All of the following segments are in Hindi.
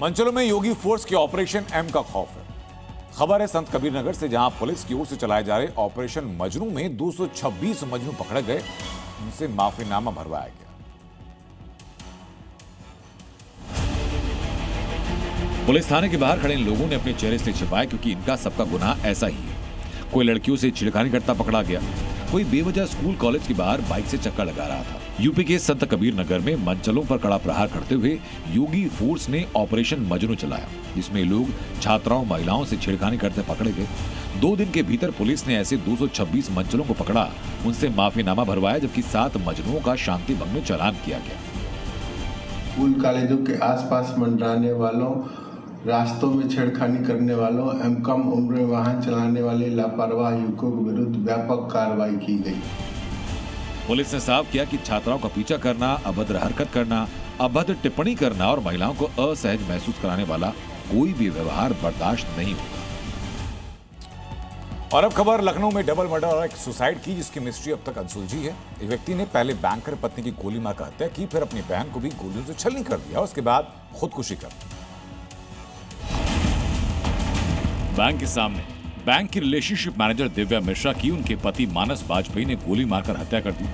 मंचलों में योगी फोर्स के ऑपरेशन एम का खौफ है। खबर है संत कबीर नगर से, जहां पुलिस की ओर से चलाए जा रहे ऑपरेशन मजनू में 226 मजनू पकड़े गए, उनसे माफीनामा भरवाया गया। पुलिस थाने के बाहर खड़े इन लोगों ने अपने चेहरे से छिपाया, क्योंकि इनका सबका गुनाह ऐसा ही है। कोई लड़कियों से छिड़खानी करता पकड़ा गया, कोई बेवजह स्कूल कॉलेज के बाहर बाइक से चक्कर लगा रहा था। यूपी के संत कबीर नगर में मंचलों पर कड़ा प्रहार करते हुए योगी फोर्स ने ऑपरेशन मजनू चलाया, जिसमें लोग छात्राओं महिलाओं से छेड़खानी करते पकड़े गए। 2 दिन के भीतर पुलिस ने ऐसे 226 मंचलों को पकड़ा, उनसे माफीनामा भरवाया, जबकि 7 मजनुओं का शांति भंग में चालान किया गया। स्कूल कॉलेजों के आसपास मंडराने वालों, रास्तों में छेड़खानी करने वालों एवं कम उम्र में वाहन चलाने वाले लापरवाह युवकों के विरुद्ध व्यापक कार्रवाई की गई। पुलिस ने साफ किया कि छात्राओं का पीछा करना, अभद्र हरकत करना, अभद्र टिप्पणी करना और महिलाओं को असहज महसूस कराने वाला कोई भी व्यवहार बर्दाश्त नहीं होगा। और अब खबर लखनऊ में डबल मर्डर और एक सुसाइड की, जिसकी मिस्ट्री अब तक अनसुलझी है। एक व्यक्ति ने पहले बैंकर पत्नी की गोली मारकर हत्या की, फिर अपनी बहन को भी गोलियों से छलनी कर दिया, उसके बाद खुदकुशी कर दी। बैंक के सामने बैंक की रिलेशनशिप मैनेजर दिव्या मिश्रा की उनके पति मानस बाजपेयी ने गोली मारकर हत्या कर दी।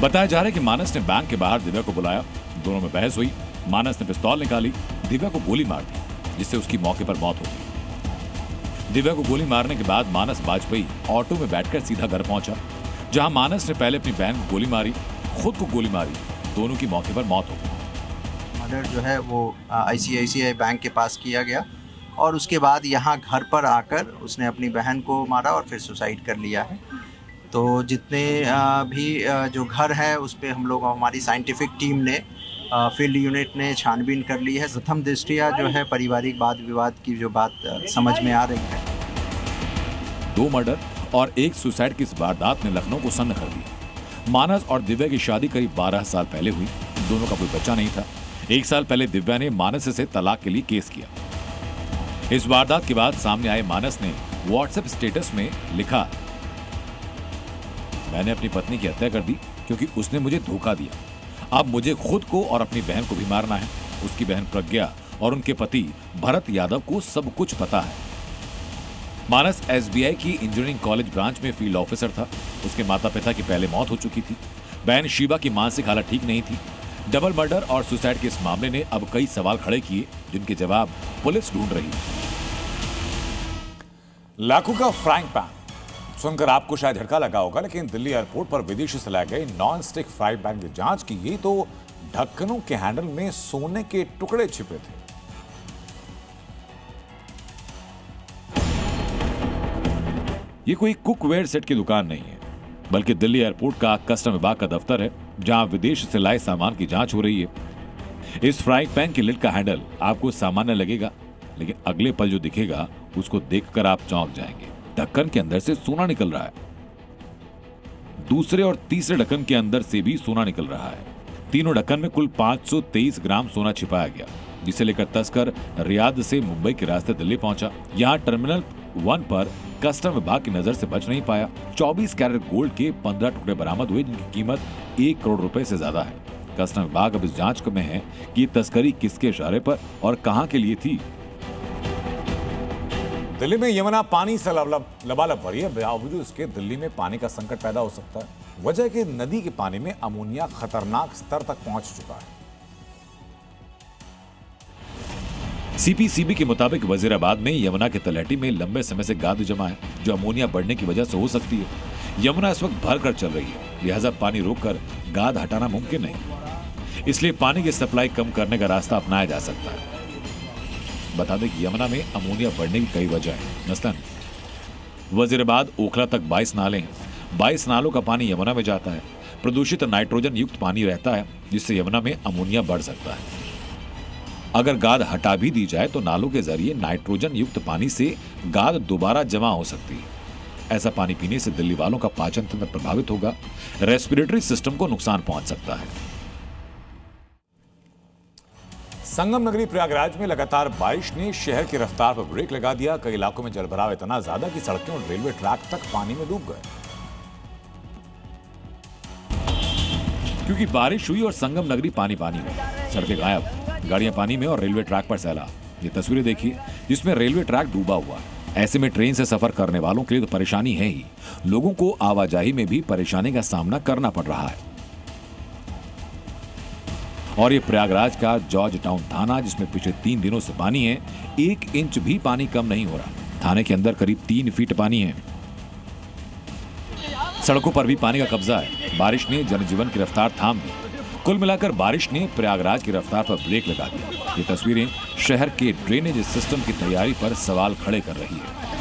बताया जा रहा है कि मानस ने बैंक के बाहर दिव्या को बुलाया, दोनों में बहस हुई। मानस ने पिस्तौल निकाली, दिव्या को गोली मार दी, जिससे उसकी मौके पर मौत हो गई। दिव्या को गोली मारने के बाद मानस बाजपेयी ऑटो में बैठकर सीधा घर पहुंचा, जहां मानस ने पहले अपनी बहन को गोली मारी, खुद को गोली मारी, दोनों की मौके पर मौत हो गई। मर्डर जो है वो ICICI बैंक के पास किया गया और उसके बाद यहाँ घर पर आकर उसने अपनी बहन को मारा और फिर सुसाइड कर लिया है। तो जितने भी जो घर है उस पर हम लोग, हमारी साइंटिफिक टीम ने, फील्ड यूनिट ने छानबीन कर ली है। प्रथम दृष्टया जो है पारिवारिक वाद विवाद की जो बात समझ में आ रही है। 2 मर्डर और 1 सुसाइड की इस वारदात ने लखनऊ को सन्न कर दिया। मानस और दिव्या की शादी करीब 12 साल पहले हुई, दोनों का कोई बच्चा नहीं था। 1 साल पहले दिव्या ने मानस से तलाक के लिए केस किया। इस वारदात के बाद सामने आए मानस ने व्हाट्सएप स्टेटस में लिखा, मैंने अपनी पत्नी की हत्या कर दी क्योंकि उसने मुझे धोखा दिया। अब मुझे खुद को और अपनी बहन को भी मारना है। उसकी बहन प्रज्ञा और उनके पति भरत यादव को सब कुछ पता है। मानस SBI की इंजीनियरिंग कॉलेज ब्रांच में फील्ड ऑफिसर था। उसके माता पिता की पहले मौत हो चुकी थी। बहन शिवा की मानसिक हालत ठीक नहीं थी। डबल मर्डर और सुसाइड के इस मामले ने अब कई सवाल खड़े किए, जिनके जवाब पुलिस ढूंढ रही है। लाखों का फ्राइंग पैन सुनकर आपको शायद झटका लगा होगा, लेकिन दिल्ली एयरपोर्ट पर विदेश से लाए गए नॉन स्टिक फ्राइंग पैन की जांच की गई तो ढक्कनों के हैंडल में सोने के टुकड़े छिपे थे। ये कोई कुकवेयर सेट की दुकान नहीं है, बल्कि दिल्ली एयरपोर्ट का कस्टम विभाग का दफ्तर है, जहां विदेश से लाए सामान की जांच हो रही है। इस फ्राइंग पैन की लिड का हैंडल आपको सामान्य लगेगा, लेकिन अगले पल जो दिखेगा उसको देखकर आप चौंक जाएंगे। ढक्कन के अंदर से सोना निकल रहा है। दूसरे और तीसरे ढक्कन के अंदर से भी सोना निकल रहा है। तीनों ढक्कन में कुल 523 ग्राम सोना छिपाया गया, जिसे लेकर तस्कर रियाद से मुंबई के रास्ते दिल्ली पहुंचा। यहां टर्मिनल 1 पर कस्टम विभाग की नजर से बच नहीं पाया। 24 कैरेट गोल्ड के 15 टुकड़े बरामद हुए, जिनकी कीमत 1 करोड़ रुपए से ज्यादा है। कस्टम विभाग अब इस जांच में है कि तस्करी किसके इशारे पर और कहां के लिए थी। दिल्ली में यमुना पानी से लबालब भरी है, बावजूद इसके दिल्ली में पानी का संकट पैदा हो सकता है। वजह कि नदी के पानी में अमोनिया खतरनाक स्तर तक पहुंच चुका है। CPCB के मुताबिक वजीराबाद में यमुना के तलहटी में लंबे समय से गाद जमा है, जो अमोनिया बढ़ने की वजह से हो सकती है। यमुना इस वक्त भरकर चल रही है, लिहाजा पानी रोककर गाद हटाना मुमकिन नहीं। इसलिए पानी की सप्लाई कम करने का रास्ता अपनाया जा सकता है। बता दें कि यमुना में अमोनिया बढ़ने की कई वजह है। मसलन वजीराबाद ओखला तक 22 नाले हैं। 22 नालों का पानी यमुना में जाता है। प्रदूषित नाइट्रोजन युक्त पानी रहता है, जिससे यमुना में अमोनिया बढ़ सकता है। अगर गाद हटा भी दी जाए तो नालों के जरिए नाइट्रोजन युक्त पानी से गाद दोबारा जमा हो सकती है। ऐसा पानी पीने से दिल्ली वालों का पाचन तंत्र प्रभावित होगा, रेस्पिरेटरी सिस्टम को नुकसान पहुंच सकता है। संगम नगरी प्रयागराज में लगातार बारिश ने शहर की रफ्तार पर ब्रेक लगा दिया। कई इलाकों में जलभराव इतना ज्यादा कि सड़कें और रेलवे ट्रैक तक पानी में डूब गए। क्योंकि बारिश हुई और संगम नगरी पानी पानी हुई, सड़कें गायब। गाड़ियां पानी में और रेलवे ट्रैक पर सैलाब। ये तस्वीरें देखिए जिसमें रेलवे ट्रैक डूबा हुआ है। ऐसे में ट्रेन से सफर करने वालों के लिए तो परेशानी है ही, लोगों को आवाजाही में भी परेशानी का सामना करना पड़ रहा है। और ये प्रयागराज का जॉर्ज टाउन थाना, जिसमें पिछले 3 दिनों से पानी है। 1 इंच भी पानी कम नहीं हो रहा। थाने के अंदर करीब 3 फीट पानी है। सड़कों पर भी पानी का कब्जा है। बारिश ने जनजीवन की रफ्तार थाम दी। कुल मिलाकर बारिश ने प्रयागराज की रफ्तार पर ब्रेक लगा दिया। ये तस्वीरें शहर के ड्रेनेज सिस्टम की तैयारी पर सवाल खड़े कर रही है।